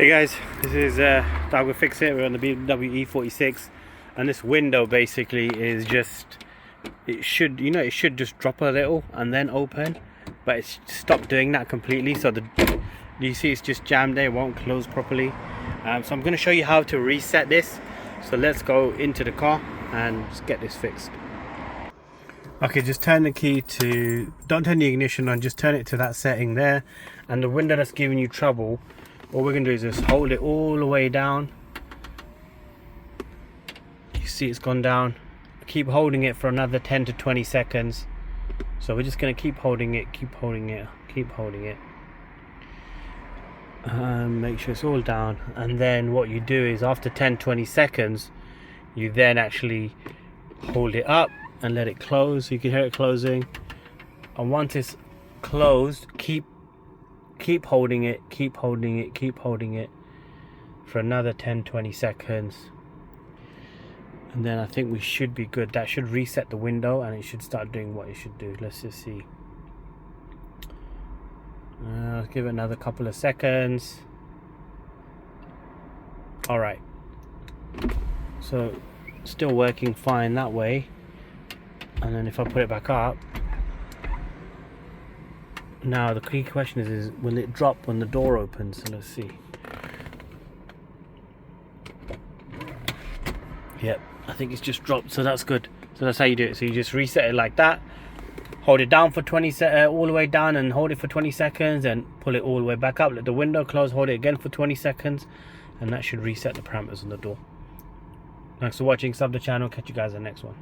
Hey guys, this is Dog Will Fix It. We're on the BMW E46, and this window basically is just, it should just drop a little and then open, but it's stopped doing that completely. So you see it's just jammed there, it won't close properly. So I'm going to show you how to reset this. So let's go into the car and just get this fixed. Okay, just turn the key to, don't turn the ignition on, just turn it to that setting there, and the window that's giving you trouble, what we're going to do is just hold it all the way down. You see it's gone down. Keep holding it for another 10 to 20 seconds. So we're just going to keep holding it, keep holding it, keep holding it. Make sure it's all down, and then what you do is after 10-20 seconds you then actually hold it up and let it close, so you can hear it closing. And once it's closed, keep holding it, keep holding it, keep holding it for another 10-20 seconds, and then I think we should be good. That should reset the window and it should start doing what it should do. Let's just see. Let's give it another couple of seconds. Alright, so still working fine that way. And then if I put it back up, now the key question is will it drop when the door opens? So let's see. Yep, I think it's just dropped, so that's good. So that's how you do it. So you just reset it like that, hold it down for 20 all the way down, and hold it for 20 seconds, and pull it all the way back up, let the window close, hold it again for 20 seconds, and that should reset the parameters on the door. Thanks for watching. Sub the channel. Catch you guys in the next one.